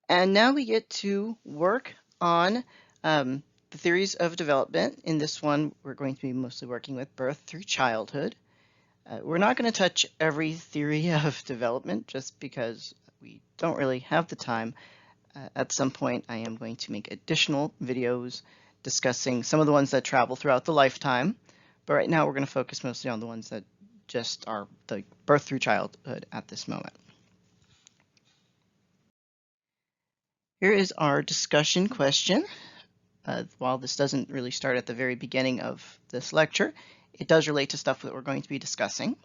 And now we get to work on the theories of development. In this one, we're going to be mostly working with birth through childhood. We're not going to touch every theory of development just because we don't really have the time. At some point, I am going to make additional videos discussing some of the ones that travel throughout the lifetime. But right now, we're going to focus mostly on the ones that just are the birth through childhood at this moment. Here is our discussion question. While this doesn't really start at the very beginning of this lecture, it does relate to stuff that we're going to be discussing.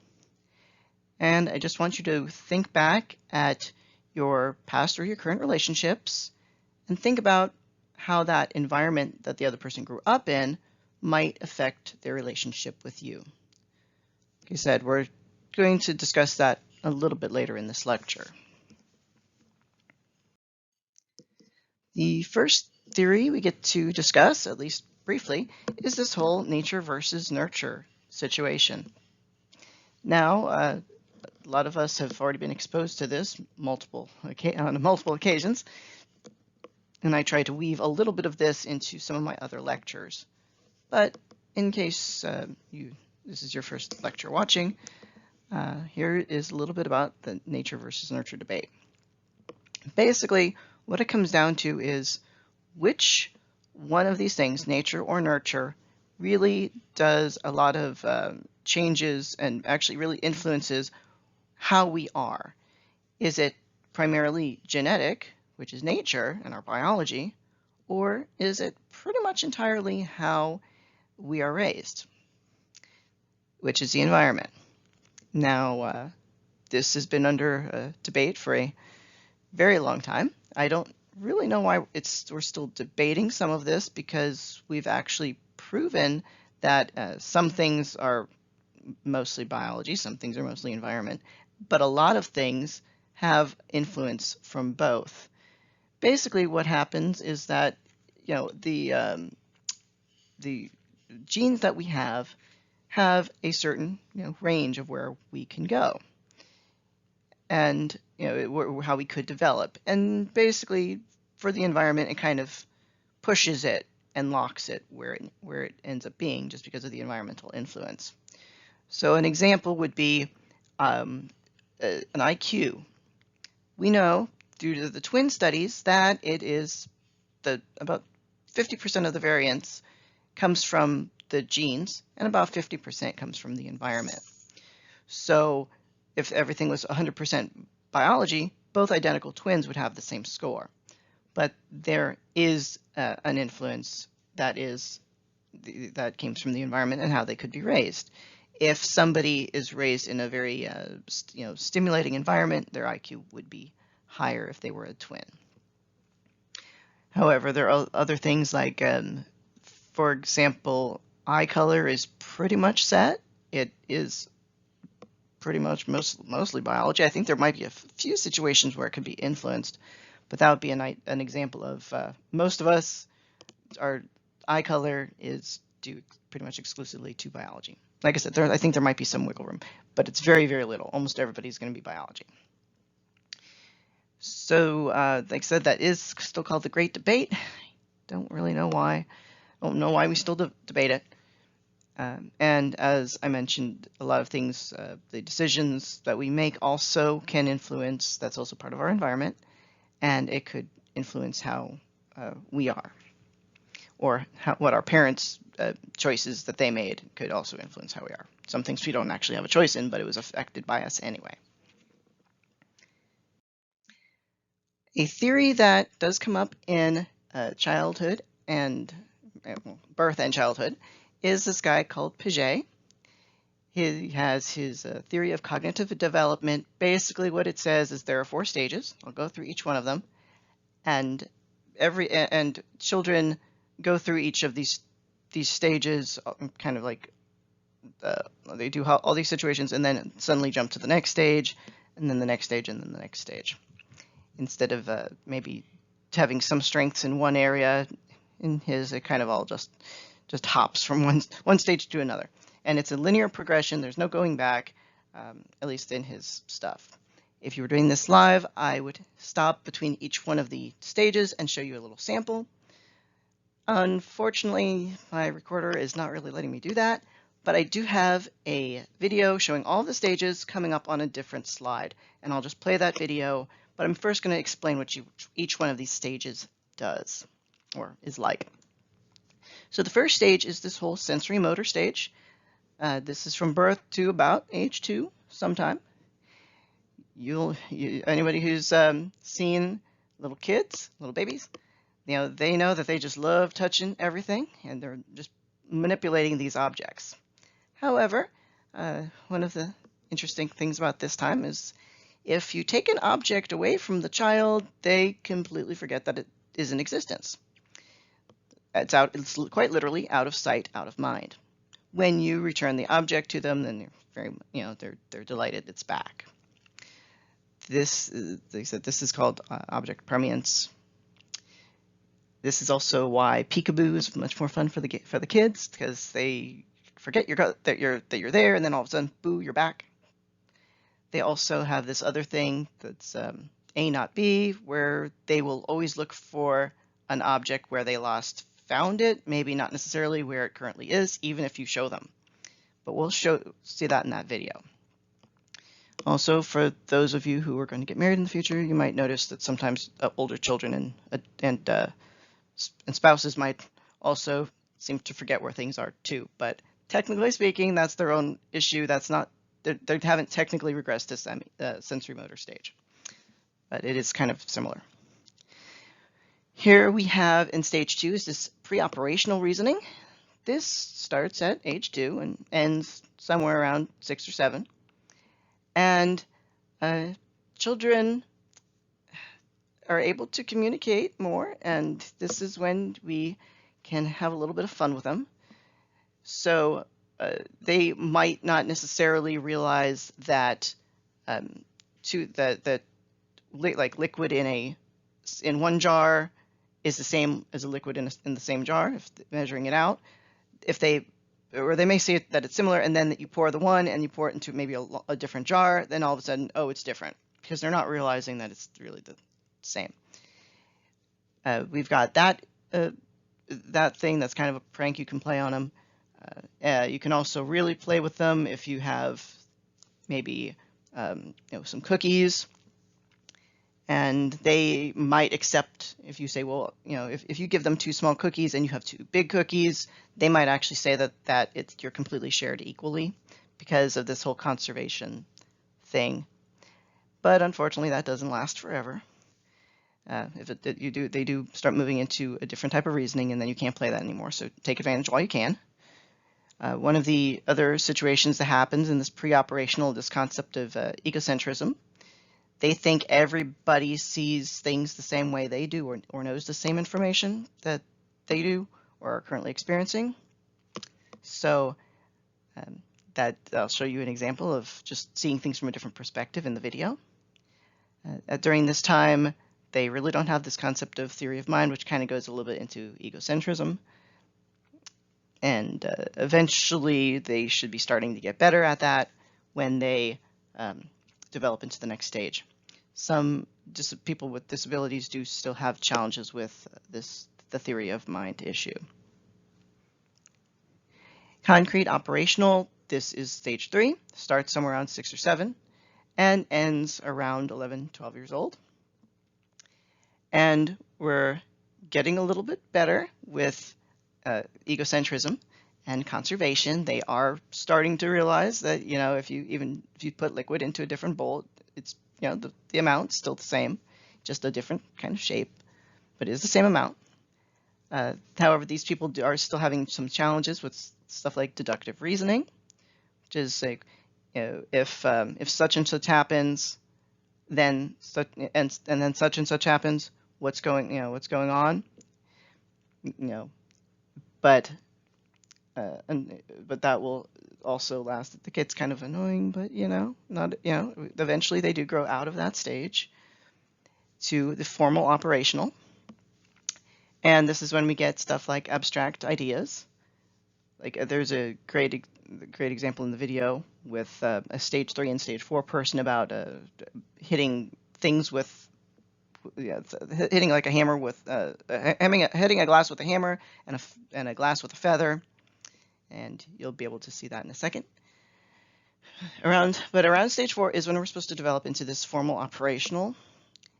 And I just want you to think back at your past or your current relationships and think about how that environment that the other person grew up in might affect their relationship with you. Like I said, we're going to discuss that a little bit later in this lecture. The first theory we get to discuss, at least briefly, is this whole nature versus nurture situation. Now, a lot of us have already been exposed to this on multiple occasions, and I try to weave a little bit of this into some of my other lectures. But in case this is your first lecture watching, here is a little bit about the nature versus nurture debate. Basically, what it comes down to is which one of these things, nature or nurture, really does a lot of changes and actually really influences how we are. Is it primarily genetic, which is nature and our biology, or is it pretty much entirely how we are raised, which is the environment? Now, this has been under debate for a very long time. I don't really know why we're still debating some of this, because we've actually proven that some things are mostly biology, some things are mostly environment, but a lot of things have influence from both. Basically, what happens is that the genes that we have a certain range of where we can go, and how we could develop. And basically, for the environment, it kind of pushes it and locks it where it ends up being, just because of the environmental influence. So an example would be an IQ. We know due to the twin studies that it is about 50% of the variance comes from the genes, and about 50% comes from the environment. So if everything was 100% biology, both identical twins would have the same score. But there is an influence that came from the environment and how they could be raised. If somebody is raised in a very stimulating environment, their IQ would be higher if they were a twin. However, there are other things like, for example, eye color is pretty much set. It is pretty much mostly biology. I think there might be a few situations where it could be influenced, but that would be an example of most of us, our eye color is due pretty much exclusively to biology. Like I said, I think there might be some wiggle room, but it's very, very little. Almost everybody's going to be biology. So, like I said, that is still called the Great Debate. Don't really know why. I don't know why we still debate it. And as I mentioned, a lot of things, the decisions that we make also can influence, that's also part of our environment, and it could influence how we are, or what our parents' choices that they made could also influence how we are. Some things we don't actually have a choice in, but it was affected by us anyway. A theory that does come up in childhood and birth and childhood is this guy called Piaget. He has his theory of cognitive development. Basically, what it says is there are 4 stages. I'll go through each one of them, and children go through each of these stages, kind of like they do all these situations, and then suddenly jump to the next stage, and then the next stage, and then the next stage. Instead of maybe having some strengths in one area, in his, it kind of all just hops from one stage to another. And it's a linear progression. There's no going back, at least in his stuff. If you were doing this live, I would stop between each one of the stages and show you a little sample. Unfortunately, my recorder is not really letting me do that, but I do have a video showing all the stages coming up on a different slide, and I'll just play that video, but I'm first going to explain what each one of these stages does or is like. So the first stage is this whole sensory motor stage. This is from birth to about age 2 sometime. Anybody who's seen little kids, little babies, they know that they just love touching everything and they're just manipulating these objects. However, one of the interesting things about this time is if you take an object away from the child, they completely forget that it is in existence. It's quite literally out of sight, out of mind. When you return the object to them, then they're delighted it's back. They said this is called object permanence. This is also why peekaboo is much more fun for the kids, because they forget that you're there, and then all of a sudden, boo, you're back. They also have this other thing that's A not B, where they will always look for an object where they last found it, maybe not necessarily where it currently is, even if you show them. But we'll see that in that video. Also, for those of you who are going to get married in the future, you might notice that sometimes older children and spouses might also seem to forget where things are too. But technically speaking, that's their own issue. That's not, they haven't technically regressed to sensory motor stage, but it is kind of similar. Here we have in stage 2 is this pre-operational reasoning. This starts at age 2 and ends somewhere around 6 or 7. And children are able to communicate more, and this is when we can have a little bit of fun with them. So they might not necessarily realize that like liquid in one jar is the same as a liquid in the same jar, if measuring it out. Or they may see that it's similar, and then that you pour the one and you pour it into maybe a different jar, then all of a sudden, oh, it's different, because they're not realizing that it's really the same. We've got that thing that's kind of a prank you can play on them. You can also really play with them if you have maybe some cookies, and they might accept if you say, well, if you give them 2 small cookies and you have 2 big cookies, they might actually say that you're completely shared equally because of this whole conservation thing. But unfortunately, that doesn't last forever. They do start moving into a different type of reasoning, and then you can't play that anymore. So take advantage while you can. One of the other situations that happens in this pre-operational, this concept of egocentrism. They think everybody sees things the same way they do, or knows the same information that they do or are currently experiencing. So I'll show you an example of just seeing things from a different perspective in the video. During this time, they really don't have this concept of theory of mind, which kind of goes a little bit into egocentrism. And eventually, they should be starting to get better at that when they develop into the next stage. Some people with disabilities do still have challenges with the theory of mind issue. Concrete operational, this is stage 3, starts somewhere around 6 or 7 and ends around 11, 12 years old. And we're getting a little bit better with egocentrism and conservation. They are starting to realize that, if you put liquid into a different bowl, it's, the amount's still the same, just a different kind of shape, but it is the same amount. However, these people are still having some challenges with stuff like deductive reasoning, which is like, if such and such happens, then and then such and such happens, what's going on, but that will also last. It gets kind of annoying, but eventually they do grow out of that stage to the formal operational. And this is when we get stuff like abstract ideas. Like there's a great the great example in the video with a stage 3 and stage 4 person about hitting things with, hitting like a hammer with, hitting a glass with a hammer and a glass with a feather, and you'll be able to see that in a second. But around stage 4 is when we're supposed to develop into this formal operational,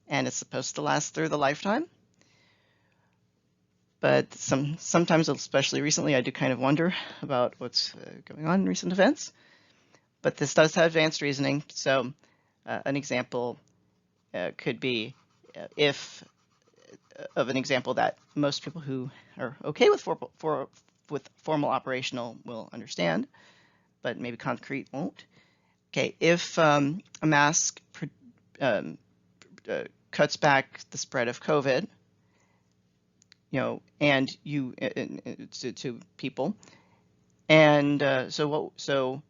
and it's supposed to last through the lifetime. But sometimes, especially recently, I do kind of wonder about what's going on in recent events. But this does have advanced reasoning. So an example could be of an example that most people who are okay with formal operational will understand, but maybe concrete won't. Okay, if a mask cuts back the spread of COVID, and to people, and so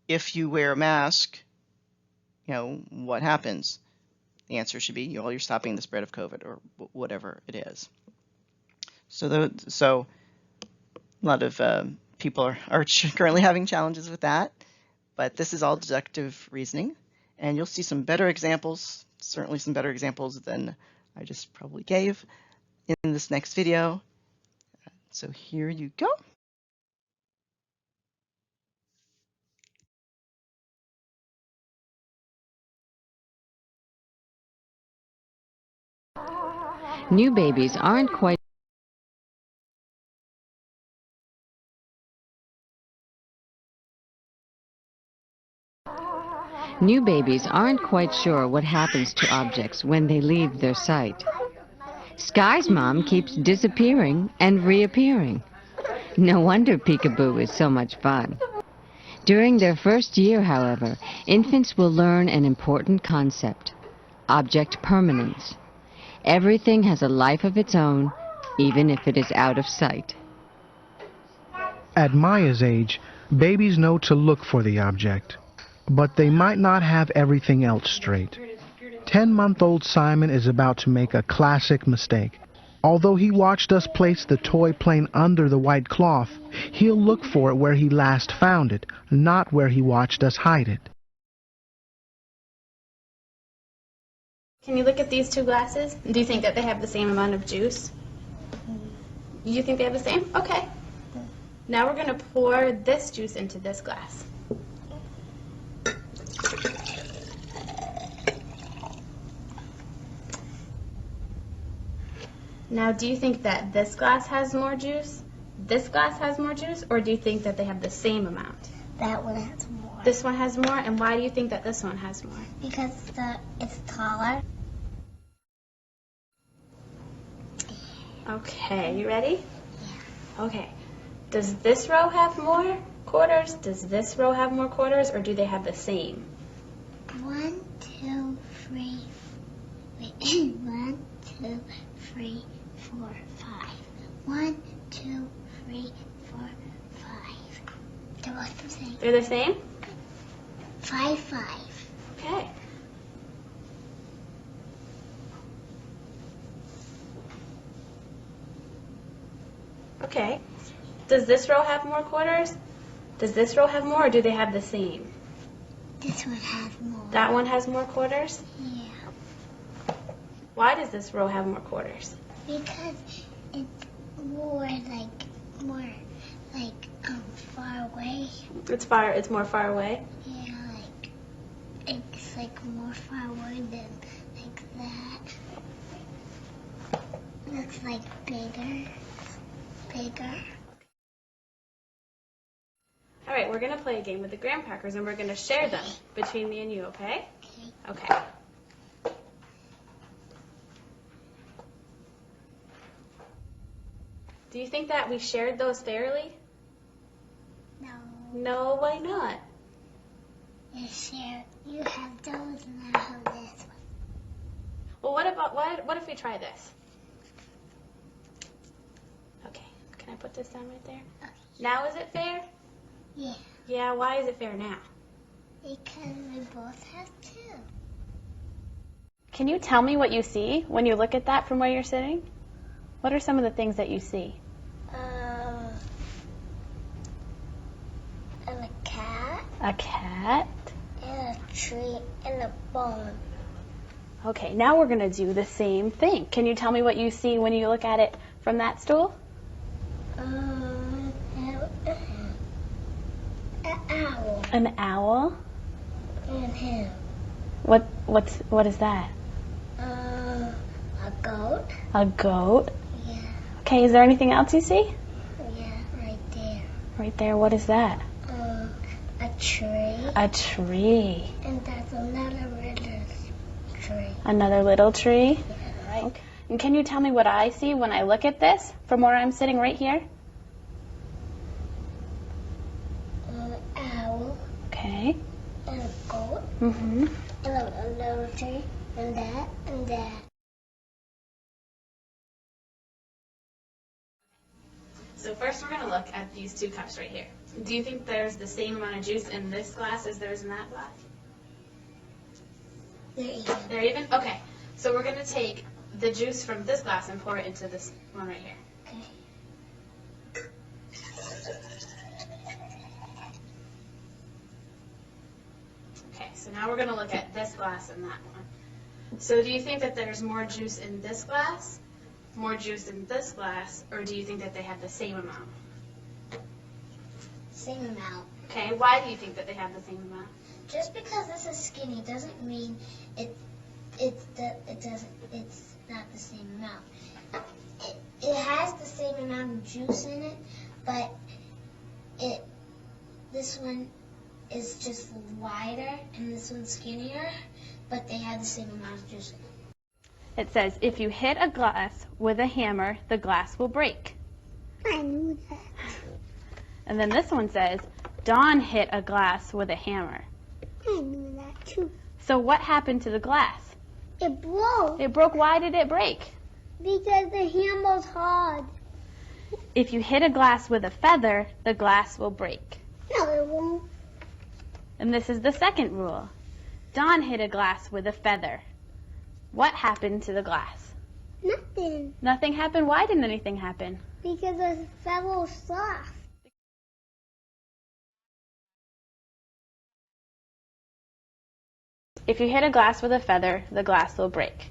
if you wear a mask, what happens? The answer should be, you're stopping the spread of COVID or whatever it is. So a lot of people are currently having challenges with that, but this is all deductive reasoning, and you'll see some better examples, certainly some better examples than I just probably gave in this next video. So here you go. New babies aren't quite sure what happens to objects when they leave their sight. Sky's mom keeps disappearing and reappearing. No wonder peekaboo is so much fun. During their first year, however, infants will learn an important concept: object permanence. Everything has a life of its own, even if it is out of sight. At Maya's age, babies know to look for the object, but they might not have everything else straight. 10-month-old Simon is about to make a classic mistake. Although he watched us place the toy plane under the white cloth, he'll look for it where he last found it, not where he watched us hide it. Can you look at these two glasses? Do you think that they have the same amount of juice? You think they have the same? Okay. Now we're going to pour this juice into this glass. Now, do you think that this glass has more juice, this glass has more juice, or do you think that they have the same amount? That one has more. This one has more, and why do you think that this one has more? Because it's taller. Okay, you ready? Yeah. Okay. Does this row have more quarters? Does this row have more quarters, or do they have the same? 1, 2, 3. Wait. 1, 2, 3, 4, 5. 1, 2, 3, 4, 5. They're both the same. They're the same? 5, 5. Okay. Okay. Does this row have more quarters? Does this row have more, or do they have the same? This one has more. That one has more quarters? Yeah. Why does this row have more quarters? Because it's more far away. It's more far away? Yeah, it's more far away than that. Looks like bigger. All right, we're going to play a game with the graham crackers, and we're going to share them between me and you, okay? Okay. Okay. Do you think that we shared those fairly? No. No, why not? You have those and I have this one. Well, what if we try this? Okay, can I put this down right there? Okay. Now is it fair? Yeah. Yeah, why is it fair now? Because we both have two. Can you tell me what you see when you look at that from where you're sitting? What are some of the things that you see? Like A cat. and a tree, and a bone. Okay, now we're going to do the same thing. Can you tell me what you see when you look at it from that stool? An owl. An owl. And him. What is that? A goat. A goat. Yeah, Okay, is there anything else you see? yeah, right there. Right there, what is that? A tree. A tree. And that's another little tree. Another little tree. Right. Okay. And can you tell me what I see when I look at this from where I'm sitting right here? An owl. Okay. And a goat. Mm-hmm. And a little tree. And that. And that. So first we're going to look at these two cups right here. Do you think there's the same amount of juice in this glass as there is in that glass? They're even. They're even? Okay. So we're going to take the juice from this glass and pour it into this one right here. Okay. Okay, so now we're going to look at this glass and that one. So do you think that there's more juice in this glass, more juice in this glass, or do you think that they have the same amount? Same amount. Okay, why do you think that they have the same amount? Just because this is skinny doesn't mean it's not the same amount. It has the same amount of juice in it, but this one is just wider and this one's skinnier, but they have the same amount of juice in it. It says, if you hit a glass with a hammer, the glass will break. I knew that. And then this one says, Dawn hit a glass with a hammer. I knew that too. So what happened to the glass? It broke It broke. Why did it break? because the hammer's hard. If you hit a glass with a feather, the glass will break. No, it won't. And this is the second rule. Dawn hit a glass with a feather. What happened to the glass? Nothing. Nothing happened. Why didn't anything happen? Because the feather was soft. If you hit a glass with a feather, the glass will break.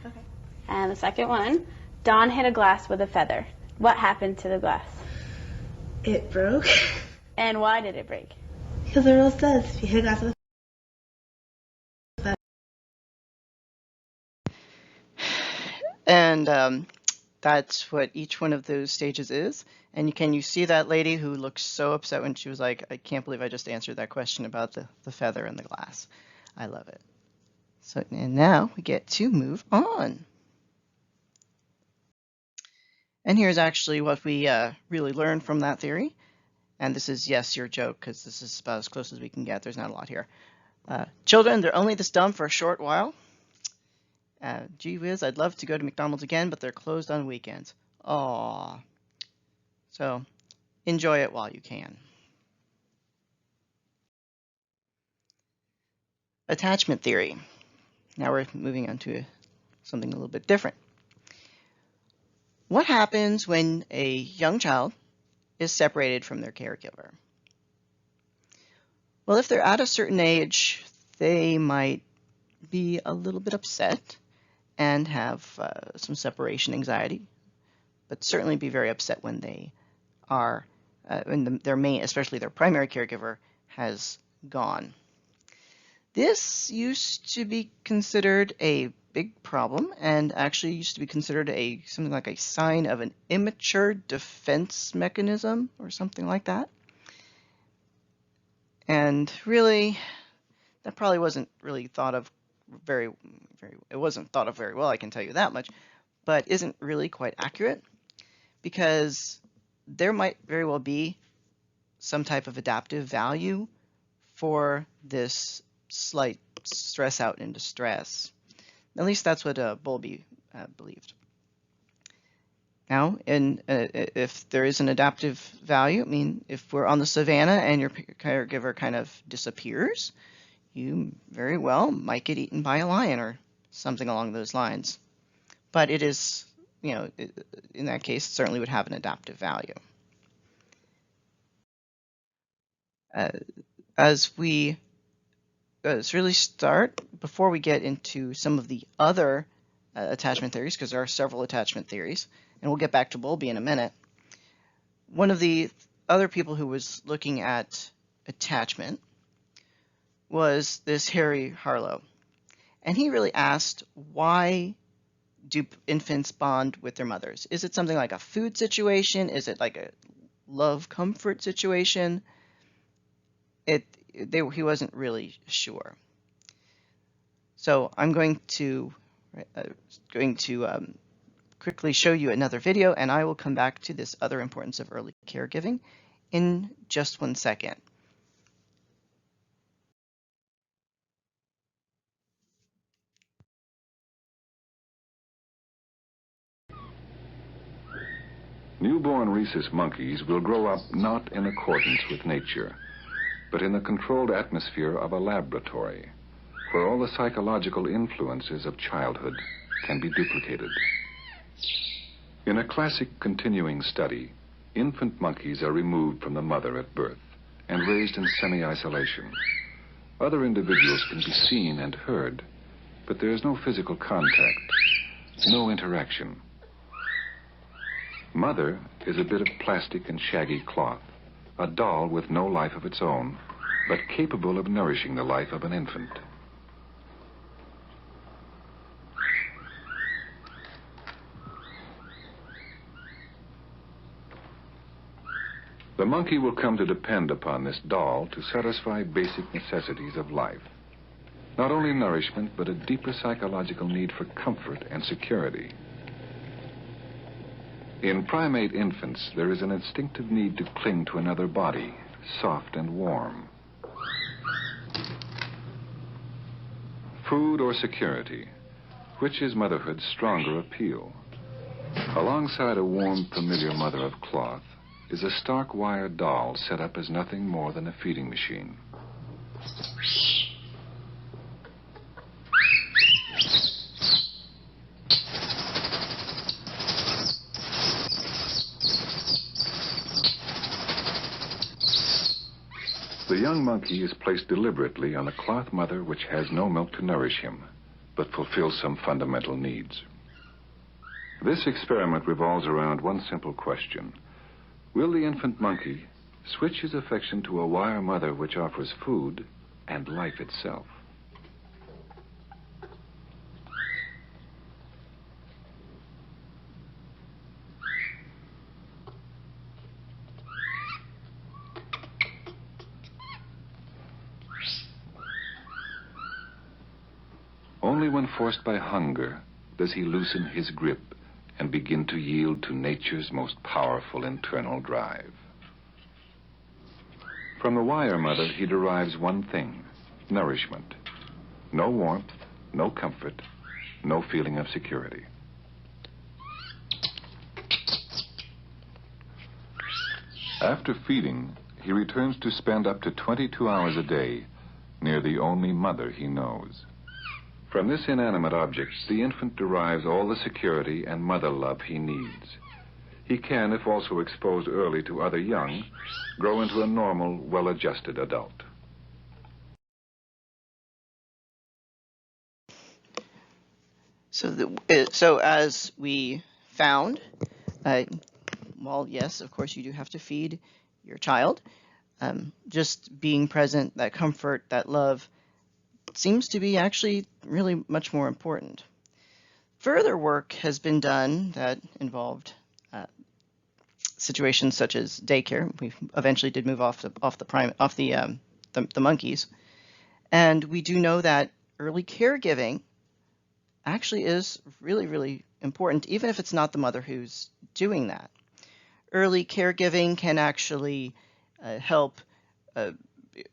Okay. And the second one, Dawn hit a glass with a feather. What happened to the glass? It broke. And why did it break? Because the rule says if you hit a glass with And that's what each one of those stages is. And can you see that lady who looked so upset when she was like, I can't believe I just answered that question about the feather in the glass. I love it. So, and now we get to move on. And here's actually what we really learned from that theory. And this is, yes, your joke, because this is about as close as we can get. There's not a lot here. Children, they're only this dumb for a short while. Gee whiz, I'd love to go to McDonald's again, but they're closed on weekends. Aww. So enjoy it while you can. Attachment theory. Now we're moving on to something a little bit different. What happens when a young child is separated from their caregiver? Well, if they're at a certain age, they might be a little bit upset and have some separation anxiety, but certainly be very upset when they are, when their main, especially their primary caregiver, has gone. This used to be considered a big problem and actually used to be considered something like a sign of an immature defense mechanism or something like that. And really, that probably wasn't really thought of it wasn't thought of very well, I can tell you that much, but isn't really quite accurate because there might very well be some type of adaptive value for this slight stress out and distress. At least that's what Bowlby believed. Now, if there is an adaptive value, I mean, if we're on the savannah and your caregiver kind of disappears, you very well might get eaten by a lion or something along those lines. But it is, you know, in that case, it certainly would have an adaptive value. as we really start, before we get into some of the other attachment theories, because there are several attachment theories, and we'll get back to Bowlby in a minute, one of the other people who was looking at attachment was this Harry Harlow. And he really asked, why do infants bond with their mothers? Is it something like a food situation? Is it like a love comfort situation? He wasn't really sure. So I'm going to quickly show you another video, and I will come back to this other importance of early caregiving in just 1 second. Newborn rhesus monkeys will grow up not in accordance with nature, but in the controlled atmosphere of a laboratory, where all the psychological influences of childhood can be duplicated. In a classic continuing study, infant monkeys are removed from the mother at birth and raised in semi-isolation. Other individuals can be seen and heard, but there is no physical contact, no interaction. Mother is a bit of plastic and shaggy cloth, a doll with no life of its own, but capable of nourishing the life of an infant. The monkey will come to depend upon this doll to satisfy basic necessities of life. Not only nourishment, but a deeper psychological need for comfort and security. In primate infants, there is an instinctive need to cling to another body, soft and warm. Food or security? Which is motherhood's stronger appeal? Alongside a warm, familiar mother of cloth is a stark wire doll set up as nothing more than a feeding machine. The young monkey is placed deliberately on a cloth mother which has no milk to nourish him, but fulfills some fundamental needs. This experiment revolves around one simple question. Will the infant monkey switch his affection to a wire mother which offers food and life itself? Only when forced by hunger does he loosen his grip and begin to yield to nature's most powerful internal drive. From the wire mother, he derives one thing: nourishment. No warmth, no comfort, no feeling of security. After feeding, he returns to spend up to 22 hours a day near the only mother he knows. From this inanimate object, the infant derives all the security and mother love he needs. He can, if also exposed early to other young, grow into a normal, well-adjusted adult. So as we found, well, yes, of course you do have to feed your child. Just being present, that comfort, that love, seems to be actually really much more important. Further work has been done that involved situations such as daycare. We eventually did move off the monkeys, and we do know that early caregiving actually is really, really important, even if it's not the mother who's doing that. Early caregiving can actually help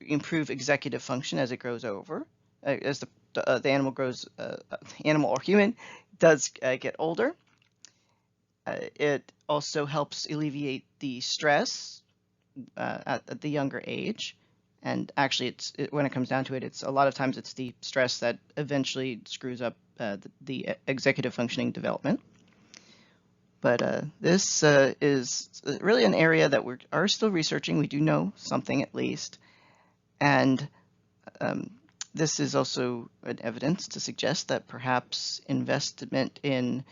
improve executive function as it grows over. As the animal grows, animal or human does get older. It also helps alleviate the stress at the younger age. And actually, when it comes down to it, it's a lot of times it's the stress that eventually screws up the executive functioning development. But this is really an area that we are still researching. We do know something at least. And this is also an evidence to suggest that perhaps investment in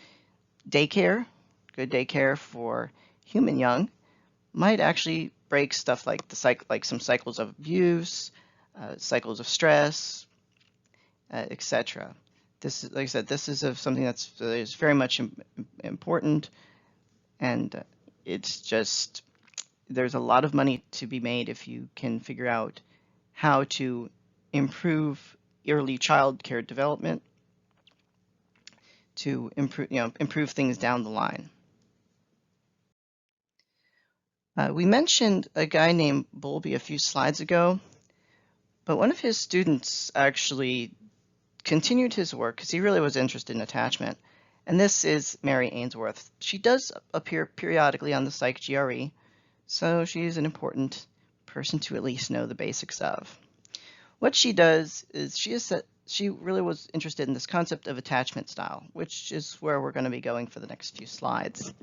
daycare, good daycare for human young, might actually break stuff like like some cycles of abuse, cycles of stress, etc. This, like I said, this is something that's is very much important, and it's just there's a lot of money to be made if you can figure out how to improve early child care development to improve things down the line. We mentioned a guy named Bowlby a few slides ago, but one of his students actually continued his work because he really was interested in attachment, and this is Mary Ainsworth. She does appear periodically on the Psych GRE, so she's an important person to at least know the basics of. What she does is she really was interested in this concept of attachment style, which is where we're going to be going for the next few slides.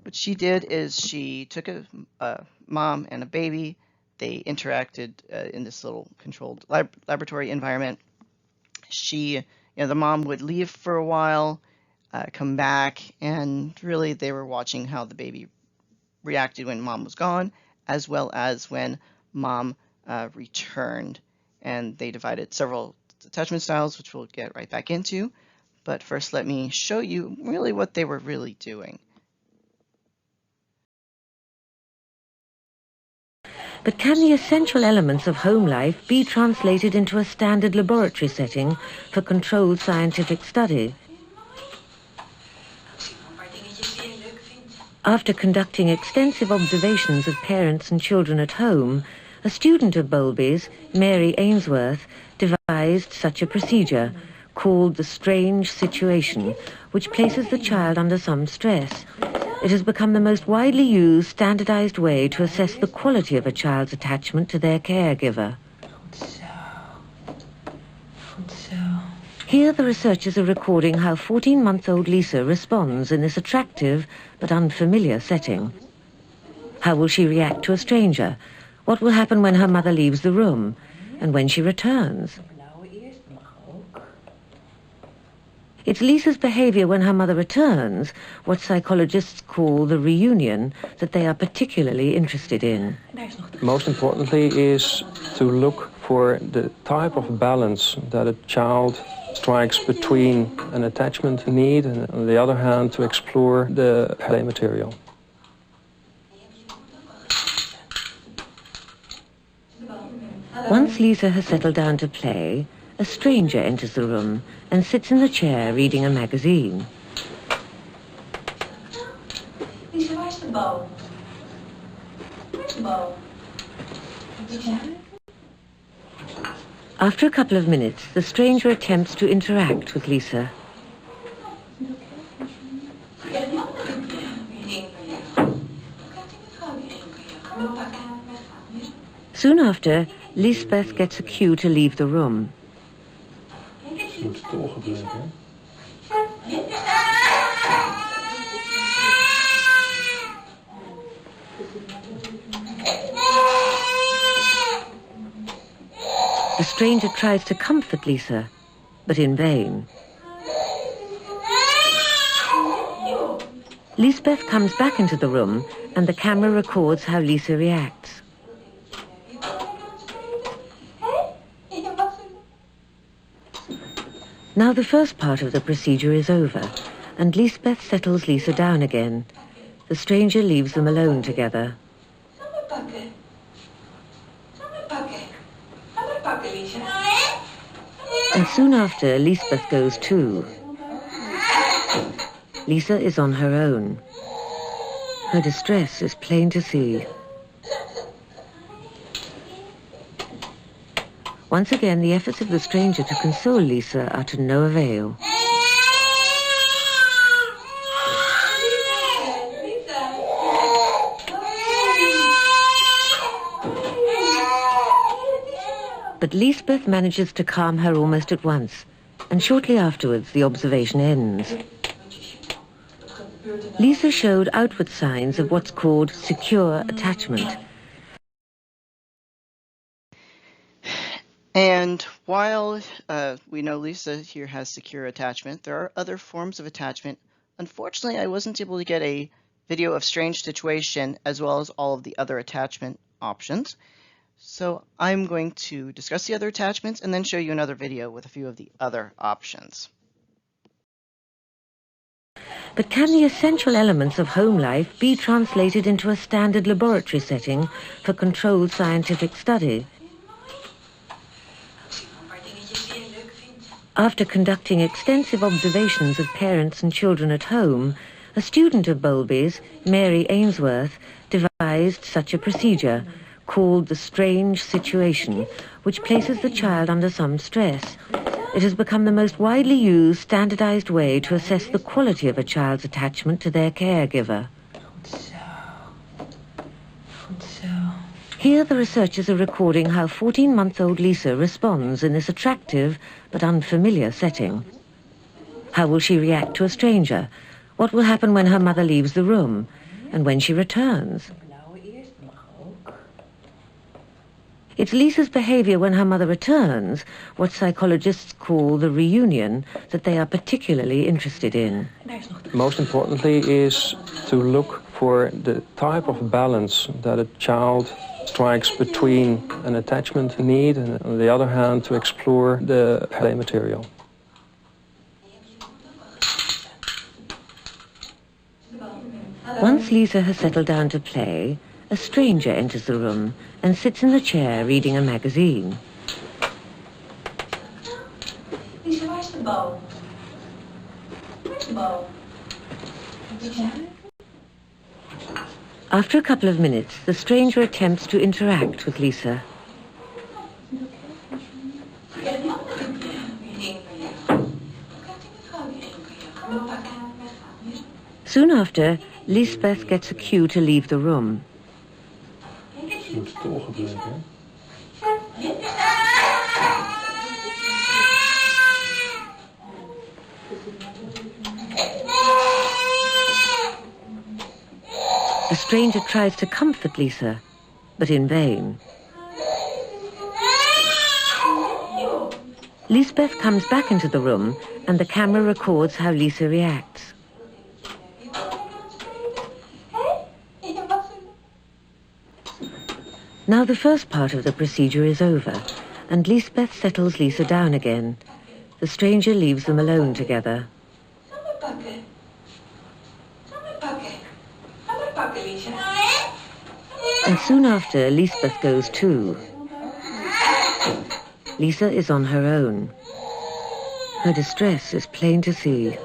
What she did is she took a mom and a baby. They interacted in this little controlled laboratory environment. The mom would leave for a while, come back, and really they were watching how the baby reacted when mom was gone, as well as when mom returned. And they divided several attachment styles, which we'll get right back into. But first, let me show you really what they were really doing. But can the essential elements of home life be translated into a standard laboratory setting for controlled scientific study? After conducting extensive observations of parents and children at home, a student of Bowlby's, Mary Ainsworth, devised such a procedure called the strange situation, which places the child under some stress. It has become the most widely used, standardized way to assess the quality of a child's attachment to their caregiver. Here the researchers are recording how 14-month-old Lisa responds in this attractive but unfamiliar setting. How will she react to a stranger? What will happen when her mother leaves the room? And when she returns? It's Lisa's behavior when her mother returns, what psychologists call the reunion, that they are particularly interested in. Most importantly is to look for the type of balance that a child strikes between an attachment need and, on the other hand, to explore the play material. Once Lisa has settled down to play, a stranger enters the room and sits in the chair reading a magazine. Lisa, where's the bow? Where's the bow? After a couple of minutes, the stranger attempts to interact with Lisa. Soon after, Lisbeth gets a cue to leave the room. The stranger tries to comfort Lisa, but in vain. Lisbeth comes back into the room and the camera records how Lisa reacts. Now the first part of the procedure is over, and Lisbeth settles Lisa down again. The stranger leaves them alone together. And soon after, Lisbeth goes too. Lisa is on her own. Her distress is plain to see. Once again, the efforts of the stranger to console Lisa are to no avail. But Lisbeth manages to calm her almost at once, and shortly afterwards the observation ends. Lisa showed outward signs of what's called secure attachment. And while we know Lisa here has secure attachment, there are other forms of attachment. Unfortunately, I wasn't able to get a video of strange situation as well as all of the other attachment options. So I'm going to discuss the other attachments and then show you another video with a few of the other options. But can the essential elements of home life be translated into a standard laboratory setting for controlled scientific study? After conducting extensive observations of parents and children at home, a student of Bowlby's, Mary Ainsworth, devised such a procedure called the strange situation, which places the child under some stress. It has become the most widely used, standardized way to assess the quality of a child's attachment to their caregiver. Here the researchers are recording how 14-month-old Lisa responds in this attractive but unfamiliar setting. How will she react to a stranger? What will happen when her mother leaves the room? And when she returns? It's Lisa's behavior when her mother returns, what psychologists call the reunion, that they are particularly interested in. Most importantly is to look for the type of balance that a child strikes between an attachment need and, on the other hand, to explore the play material. Once Lisa has settled down to play, a stranger enters the room and sits in the chair reading a magazine. Lisa, where's the bow? Where's the bow? After a couple of minutes, the stranger attempts to interact with Lisa. Soon after, Lisbeth gets a cue to leave the room. The stranger tries to comfort Lisa, but in vain. Lisbeth comes back into the room and the camera records how Lisa reacts. Now the first part of the procedure is over, and Lisbeth settles Lisa down again. The stranger leaves them alone together. And soon after, Lisbeth goes too. Lisa is on her own. Her distress is plain to see.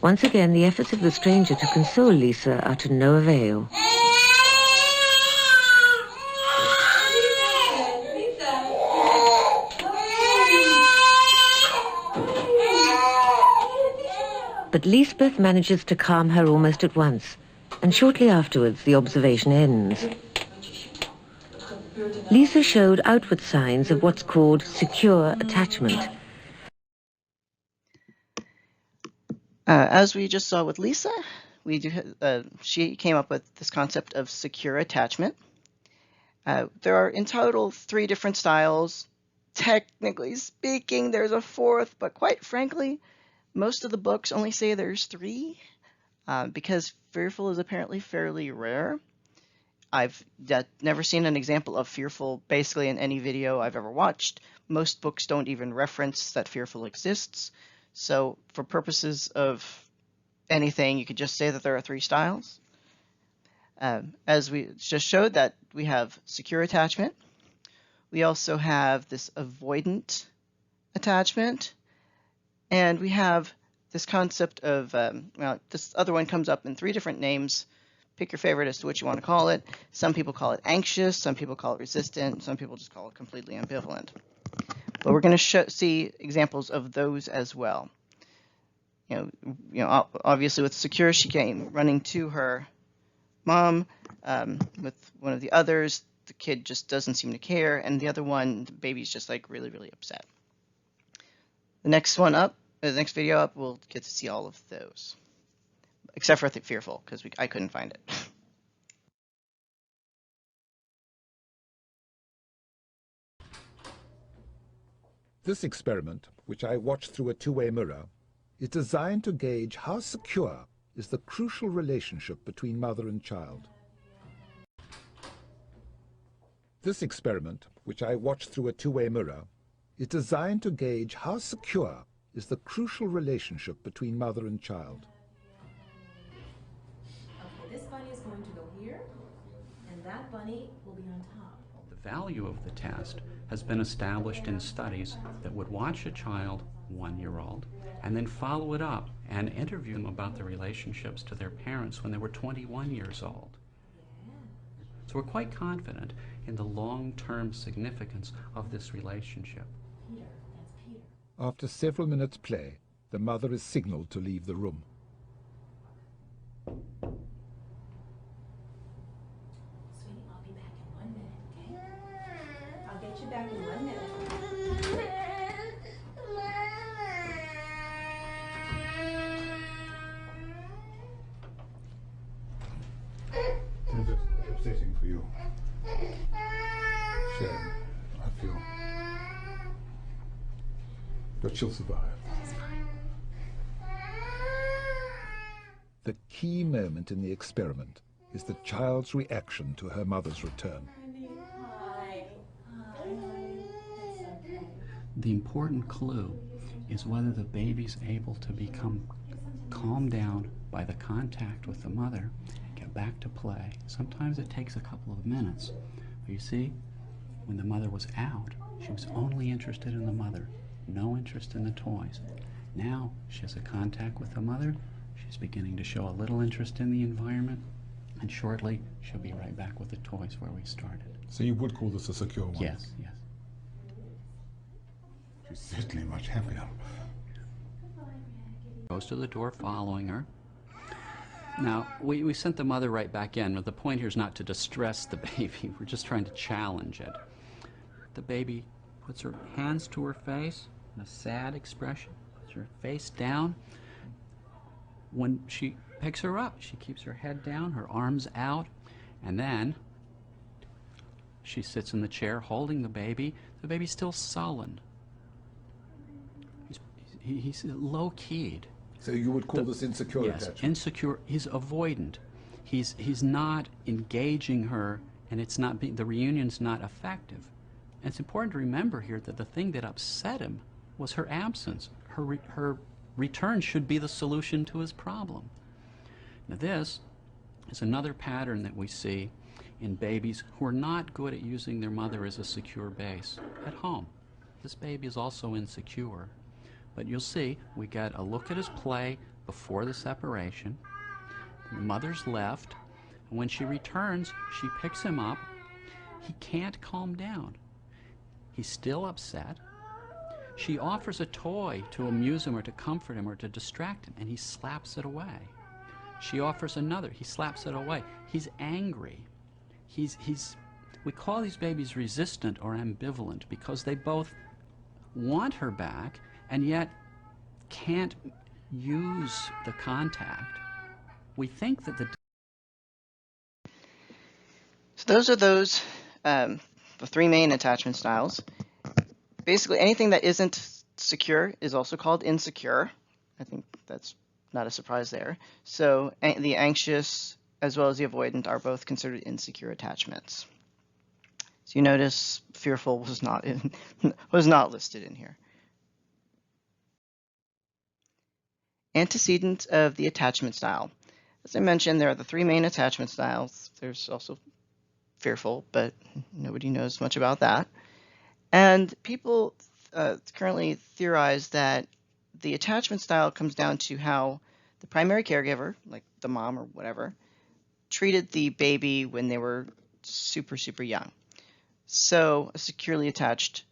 Once again, the efforts of the stranger to console Lisa are to no avail. But Lisbeth manages to calm her almost at once, and shortly afterwards the observation ends. Lisa showed outward signs of what's called secure attachment. As we just saw with Lisa, she came up with this concept of secure attachment. There are in total 3 different styles. Technically speaking, there's a 4th, but quite frankly, most of the books only say there's 3 because fearful is apparently fairly rare. I've never seen an example of fearful basically in any video I've ever watched. Most books don't even reference that fearful exists. So for purposes of anything, you could just say that there are 3 styles. As we just showed, that we have secure attachment. We also have this avoidant attachment. And we have this concept of, well, this other one comes up in 3 different names. Pick your favorite as to what you want to call it. Some people call it anxious, some people call it resistant, some people just call it completely ambivalent. But we're going to see examples of those as well. You know, obviously with secure, she came running to her mom. With one of the others, the kid just doesn't seem to care, and the other one, the baby's just like really, really upset. The next one up, the next video up, we'll get to see all of those, except for fearful, because I couldn't find it. This experiment, which I watched through a two-way mirror, is designed to gauge how secure is the crucial relationship between mother and child. This experiment, which I watched through a two-way mirror, is designed to gauge how secure is the crucial relationship between mother and child. Okay, this bunny is going to go here, and that bunny will be on top. The value of the test has been established in studies that would watch a child, 1-year-old, and then follow it up and interview them about their relationships to their parents when they were 21 years old. So we're quite confident in the long-term significance of this relationship. Peter, that's Peter. After several minutes' play, the mother is signaled to leave the room. Sweetie, I'll be back in 1 minute, okay? I'll get you back in 1 minute. It's upsetting for you. Shame, I feel. But she'll survive. The key moment in the experiment is the child's reaction to her mother's return. Hi. Hi. It's okay. The important clue is whether the baby's able to become calmed down by the contact with the mother and get back to play. Sometimes it takes a couple of minutes. But you see, when the mother was out, she was only interested in the mother, no interest in the toys. Now she has a contact with the mother. She's beginning to show a little interest in the environment, and shortly she'll be right back with the toys where we started. So you would call this a secure one? Yes, yes. She's certainly much happier. Goes to the door following her. Now, we sent the mother right back in, but the point here is not to distress the baby. We're just trying to challenge it. The baby puts her hands to her face in a sad expression, puts her face down. When she picks her up, she keeps her head down, her arms out, and then she sits in the chair holding the baby. The baby's still sullen. He's low-keyed. So you would call this insecure attachment? Yes, insecure. He's avoidant. He's not engaging her, and it's not the reunion's not effective. And it's important to remember here that the thing that upset him was her absence. Her return should be the solution to his problem. Now this is another pattern that we see in babies who are not good at using their mother as a secure base at home. This baby is also insecure. But you'll see, we get a look at his play before the separation. The mother's left, and when she returns, she picks him up. He can't calm down. He's still upset. She offers a toy to amuse him or to comfort him or to distract him, and he slaps it away. She offers another. He slaps it away. He's angry. We call these babies resistant or ambivalent because they both want her back and yet can't use the contact. We think that So those are the three main attachment styles. Basically, anything that isn't secure is also called insecure. I think that's not a surprise there. So the anxious as well as the avoidant are both considered insecure attachments. So you notice fearful was not listed in here. Antecedent of the attachment style. As I mentioned, there are the three main attachment styles. There's also fearful, but nobody knows much about that. And people currently theorize that the attachment style comes down to how the primary caregiver, like the mom or whatever, treated the baby when they were super, super young. So a securely attached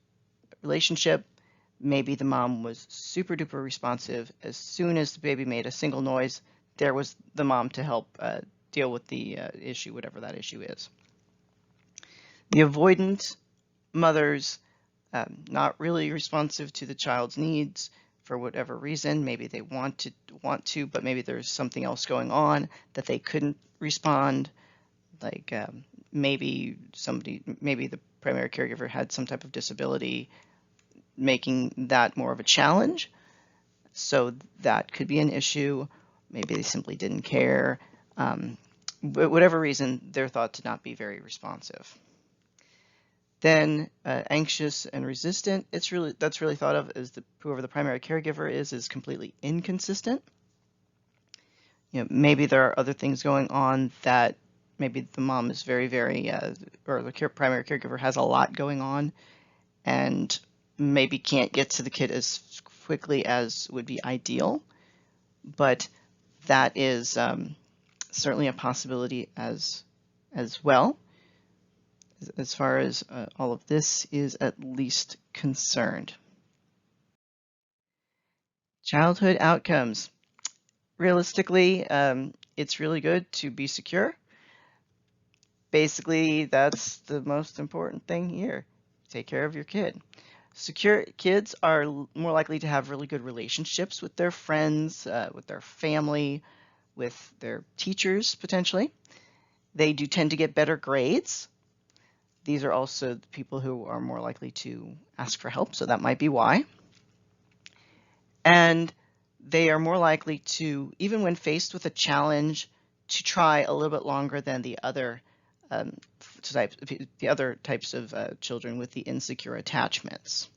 relationship, maybe the mom was super duper responsive. As soon as the baby made a single noise, there was the mom to help deal with the issue, whatever that issue is. The avoidant mothers, not really responsive to the child's needs for whatever reason. Maybe they want to, but maybe there's something else going on that they couldn't respond. Like maybe the primary caregiver had some type of disability. making that more of a challenge. So that could be an issue. Maybe they simply didn't care. But whatever reason, they're thought to not be very responsive. Then anxious and resistant, that's really thought of as whoever the primary caregiver is completely inconsistent. Maybe there are other things going on that maybe the mom is very, or the primary caregiver has a lot going on and maybe can't get to the kid as quickly as would be ideal. But that is certainly a possibility as well, as far as all of this is at least concerned. Childhood outcomes. Realistically, it's really good to be secure. Basically, that's the most important thing here. Take care of your kid. Secure kids are more likely to have really good relationships with their friends, with their family, with their teachers, potentially. They do tend to get better grades. These are also the people who are more likely to ask for help, so that might be why. And they are more likely to, even when faced with a challenge, to try a little bit longer than the other types of children with the insecure attachments.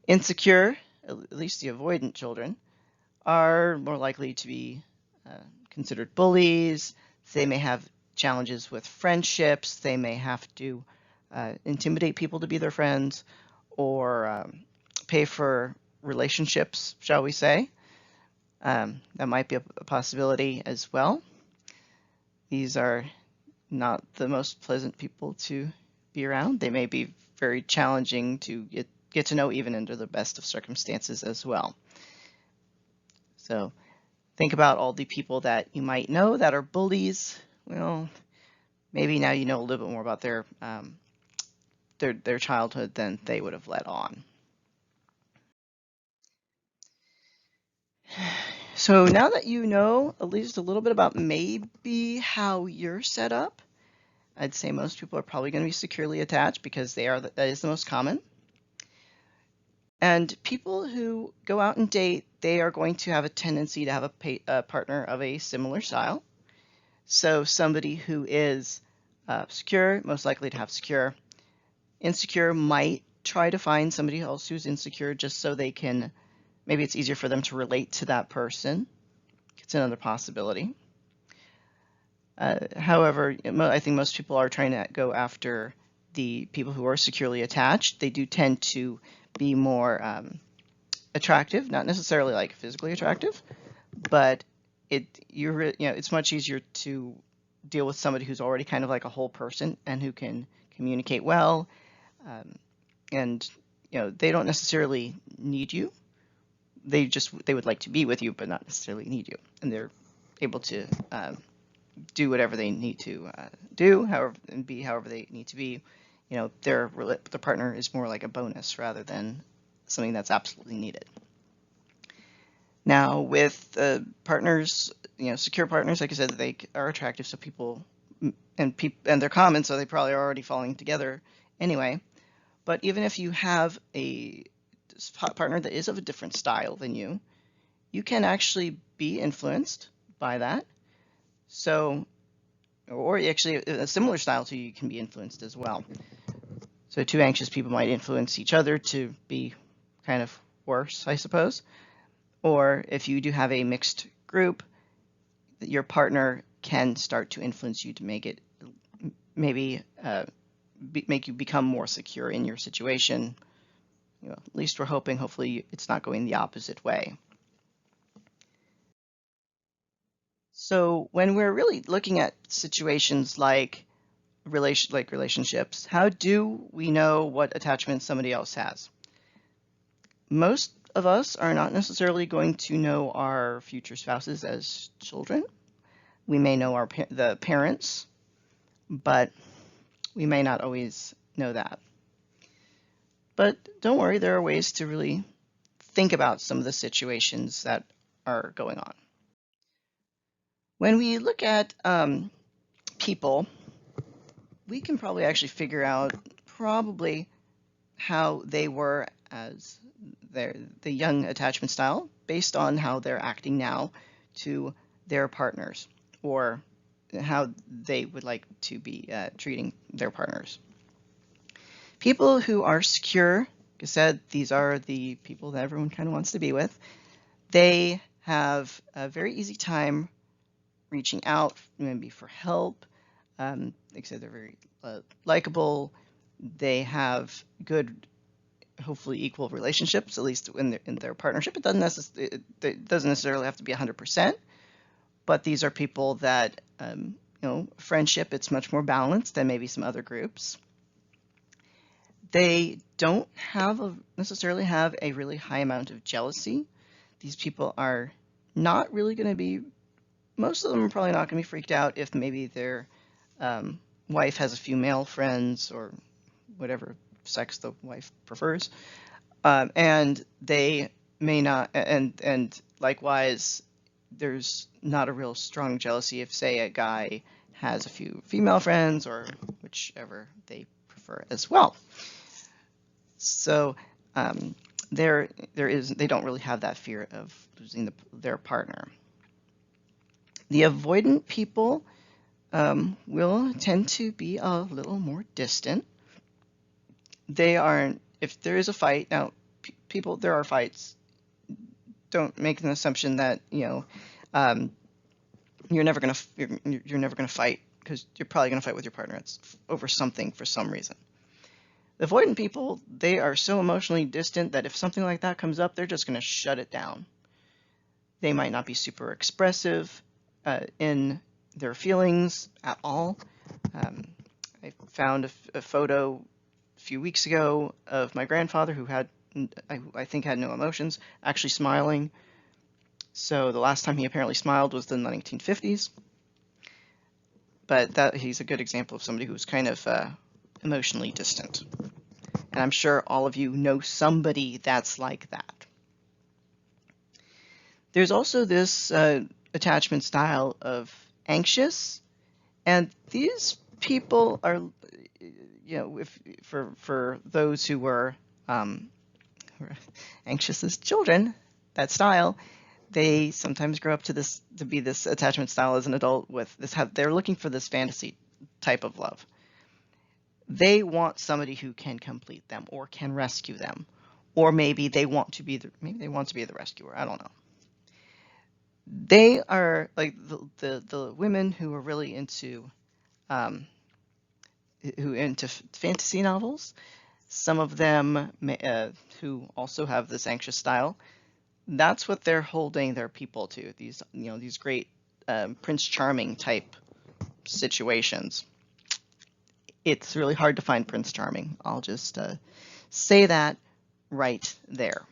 Insecure, at least the avoidant children, are more likely to be considered bullies. They may have challenges with friendships. They may have to intimidate people to be their friends, or pay for relationships, shall we say. That might be a possibility as well. These are not the most pleasant people to be around. They may be very challenging to get to know even under the best of circumstances as well. So think about all the people that you might know that are bullies. Well, maybe now you know a little bit more about their childhood than they would have let on. So now that you know at least a little bit about maybe how you're set up, I'd say most people are probably going to be securely attached because that is the most common. And people who go out and date, they are going to have a tendency to have a partner of a similar style. So somebody who is secure, most likely to have secure. Insecure might try to find somebody else who's insecure just so they can, maybe it's easier for them to relate to that person. It's another possibility. However, I think most people are trying to go after the people who are securely attached. They do tend to be more attractive, not necessarily like physically attractive, but it's much easier to deal with somebody who's already kind of like a whole person and who can communicate well, and they don't necessarily need you. They would like to be with you, but not necessarily need you, and they're able to do whatever they need to do, and be however they need to be. Their partner is more like a bonus rather than something that's absolutely needed. Now, with partners, secure partners, like I said, they are attractive, so people and they're common, so they probably are already falling together anyway. But even if you have a partner that is of a different style than you can actually be influenced by that. So, or actually a similar style to you can be influenced as well. So two anxious people might influence each other to be kind of worse, I suppose. Or if you do have a mixed group, your partner can start to influence you to make it maybe make you become more secure in your situation. At least we're hoping, hopefully it's not going the opposite way. So when we're really looking at situations like relationships, how do we know what attachment somebody else has? Most of us are not necessarily going to know our future spouses as children. We may know the parents, but we may not always know that. But don't worry, there are ways to really think about some of the situations that are going on. When we look at people, we can probably actually figure out how they were as the young attachment style based on how they're acting now to their partners, or how they would like to be treating their partners. People who are secure, like I said, these are the people that everyone kind of wants to be with. They have a very easy time reaching out, maybe for help. Like I said, they're very likable. They have good, hopefully equal relationships, at least in their partnership. It doesn't necessarily have to be 100%, but these are people that, friendship, it's much more balanced than maybe some other groups. They don't necessarily have a really high amount of jealousy. These people are not really going to be, most of them are probably not going to be freaked out if maybe their wife has a few male friends or whatever sex the wife prefers. And they may not, and likewise, there's not a real strong jealousy if, say, a guy has a few female friends or whichever they prefer as well. So they don't really have that fear of losing their partner. The avoidant people will tend to be a little more distant. They aren't, if there is a fight, now there are fights. Don't make an assumption that, you're never gonna fight, because you're probably gonna fight with your partner. It's over something for some reason. The avoidant people, they are so emotionally distant that if something like that comes up, they're just gonna shut it down. They might not be super expressive in their feelings at all. I found a photo a few weeks ago of my grandfather who had, I think, had no emotions, actually smiling. So the last time he apparently smiled was in the 1950s. But he's a good example of somebody who's kind of emotionally distant. And I'm sure all of you know somebody that's like that. There's also this attachment style of anxious, and these people are, for those who were anxious as children, that style, they sometimes grow up to be this attachment style as an adult with this. They're looking for this fantasy type of love. They want somebody who can complete them or can rescue them, or maybe they want to be the rescuer. I don't know. They are like the women who are really into fantasy novels. Some of them who also have this anxious style. That's what they're holding their people to. These great Prince Charming type situations. It's really hard to find Prince Charming. I'll just say that right there.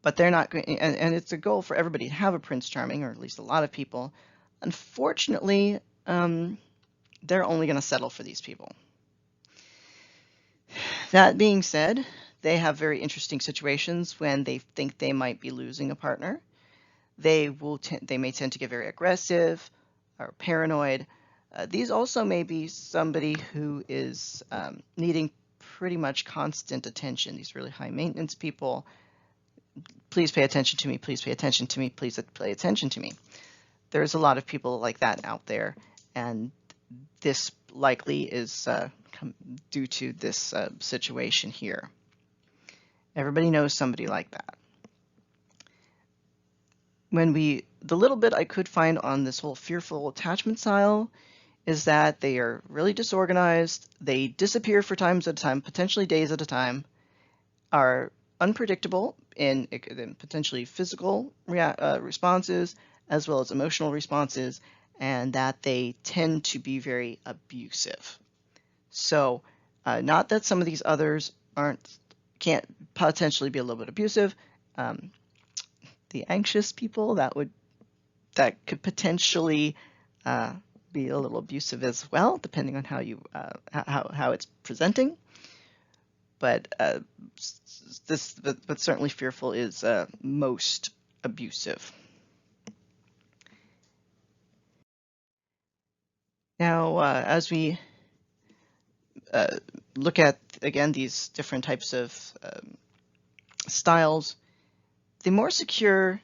But they're not going, and it's a goal for everybody to have a Prince Charming, or at least a lot of people. Unfortunately, they're only going to settle for these people. That being said, they have very interesting situations when they think they might be losing a partner. They may tend to get very aggressive or paranoid. These also may be somebody who is needing pretty much constant attention. These really high maintenance people. Please pay attention to me. Please pay attention to me. Please pay attention to me. There's a lot of people like that out there, and this likely is due to this situation here. Everybody knows somebody like that. The little bit I could find on this whole fearful attachment style is that they are really disorganized. They disappear for times at a time, potentially days at a time, are unpredictable in potentially physical responses as well as emotional responses, and that they tend to be very abusive. So not that some of these others can't potentially be a little bit abusive. The anxious people, that could potentially be a little abusive as well, depending on how it's presenting. But certainly fearful is most abusive. Now, as we look at, again, these different types of styles, the more secure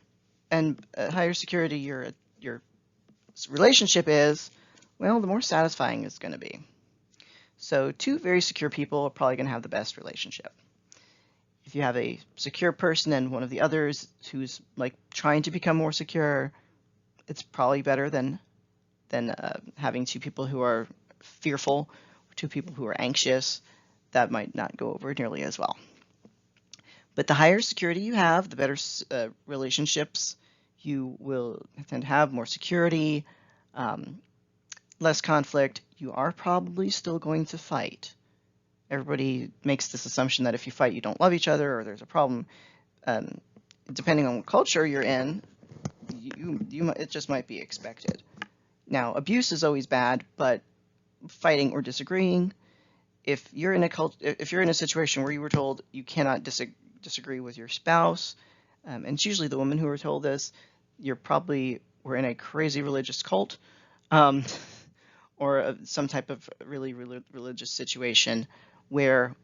and higher security your relationship is, well, the more satisfying it's going to be. So two very secure people are probably going to have the best relationship. If you have a secure person and one of the others who's like trying to become more secure, it's probably better than having two people who are fearful, or two people who are anxious. That might not go over nearly as well. But the higher security you have, the better relationships you will tend to have, more security, less conflict. You are probably still going to fight. Everybody makes this assumption that if you fight, you don't love each other or there's a problem. Depending on what culture you're in, it just might be expected. Now, abuse is always bad, but fighting or disagreeing, if you're in a situation where you were told you cannot disagree with your spouse, and it's usually the women who are told this, we're in a crazy religious cult, or some type of really religious situation where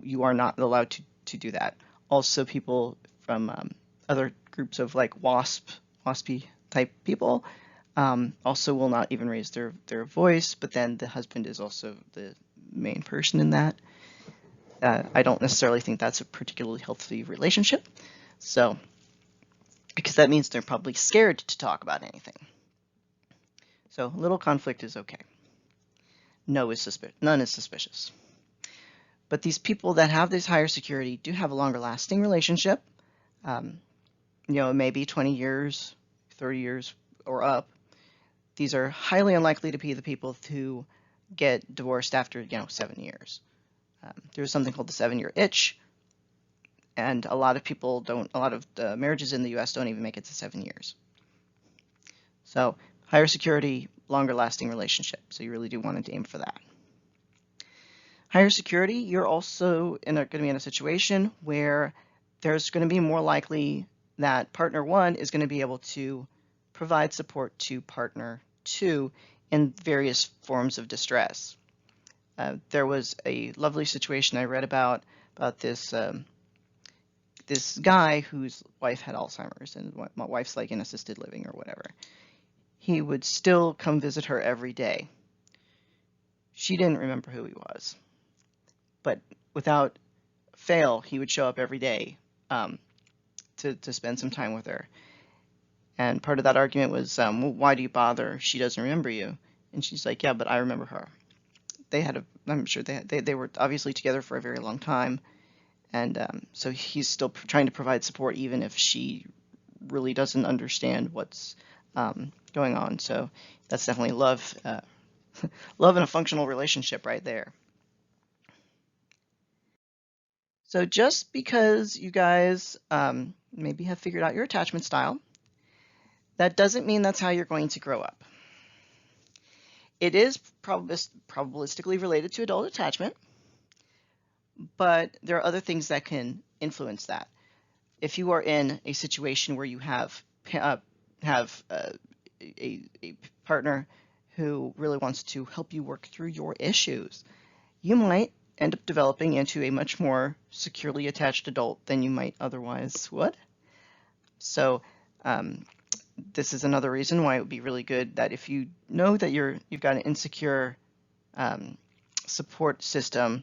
you are not allowed to do that. Also, people from other groups of like waspy type people also will not even raise their voice, but then the husband is also the main person in that. I don't necessarily think that's a particularly healthy relationship, so because that means they're probably scared to talk about anything. So a little conflict is okay. None is suspicious. But these people that have this higher security do have a longer lasting relationship. Maybe 20 years, 30 years or up. These are highly unlikely to be the people who get divorced after 7 years. There's something called the 7-year itch, and a lot of marriages in the U.S. don't even make it to 7 years. So higher security, longer lasting relationship. So you really do want to aim for that. Higher security, you're also going to be in a situation where there's going to be more likely that partner one is going to be able to provide support to partner two in various forms of distress. There was a lovely situation I read about this this guy whose wife had Alzheimer's, and my wife's like in assisted living or whatever. He would still come visit her every day. She didn't remember who he was, but without fail, he would show up every day to spend some time with her. And part of that argument was, well, why do you bother? She doesn't remember you. And she's like, yeah, but I remember her. I'm sure they were obviously together for a very long time. And so he's still trying to provide support even if she really doesn't understand what's going on. So that's definitely love, love in a functional relationship right there. So just because you guys maybe have figured out your attachment style, that doesn't mean that's how you're going to grow up. It is probabilistically related to adult attachment, but there are other things that can influence that. If you are in a situation where you have a partner who really wants to help you work through your issues, you might end up developing into a much more securely attached adult than you might otherwise would. So this is another reason why it would be really good that if you know that you've got an insecure support system,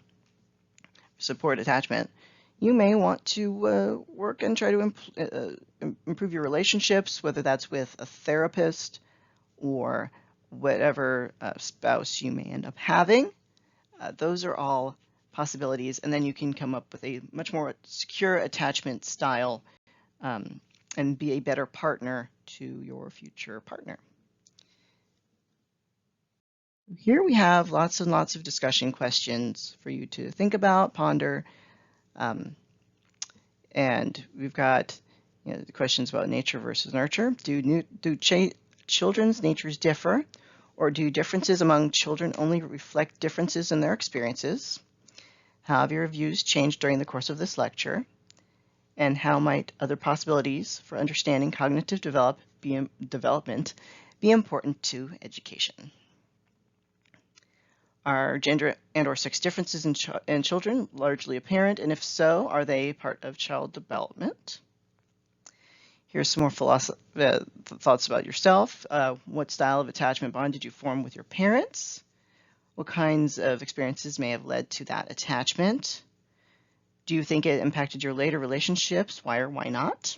support attachment, you may want to work and try to improve your relationships, whether that's with a therapist or whatever spouse you may end up having. Those are all possibilities, and then you can come up with a much more secure attachment style and be a better partner to your future partner. Here we have lots and lots of discussion questions for you to think about, ponder, and we've got the questions about nature versus nurture. Do children's natures differ, or do differences among children only reflect differences in their experiences? How have your views changed during the course of this lecture? And how might other possibilities for understanding cognitive development be important to education? Are gender and/or sex differences in children largely apparent, and if so, are they part of child development? Here's some more thoughts about yourself. What style of attachment bond did you form with your parents? What kinds of experiences may have led to that attachment? Do you think it impacted your later relationships? Why or why not?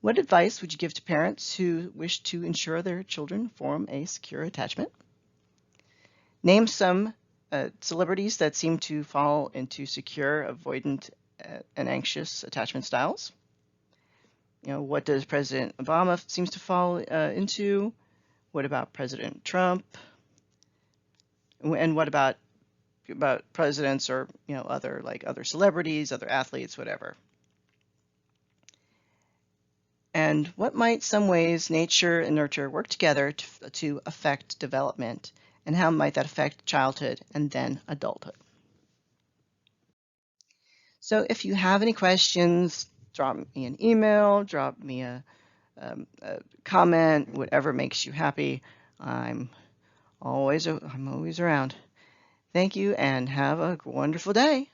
What advice would you give to parents who wish to ensure their children form a secure attachment? Name some celebrities that seem to fall into secure, avoidant, and anxious attachment styles. What does President Obama seems to fall into? What about President Trump? And what about presidents or other celebrities, other athletes, whatever? And what might some ways nature and nurture work together to affect development? And how might that affect childhood and then adulthood? So if you have any questions, drop me an email, drop me a comment, whatever makes you happy. I'm always around. Thank you and have a wonderful day.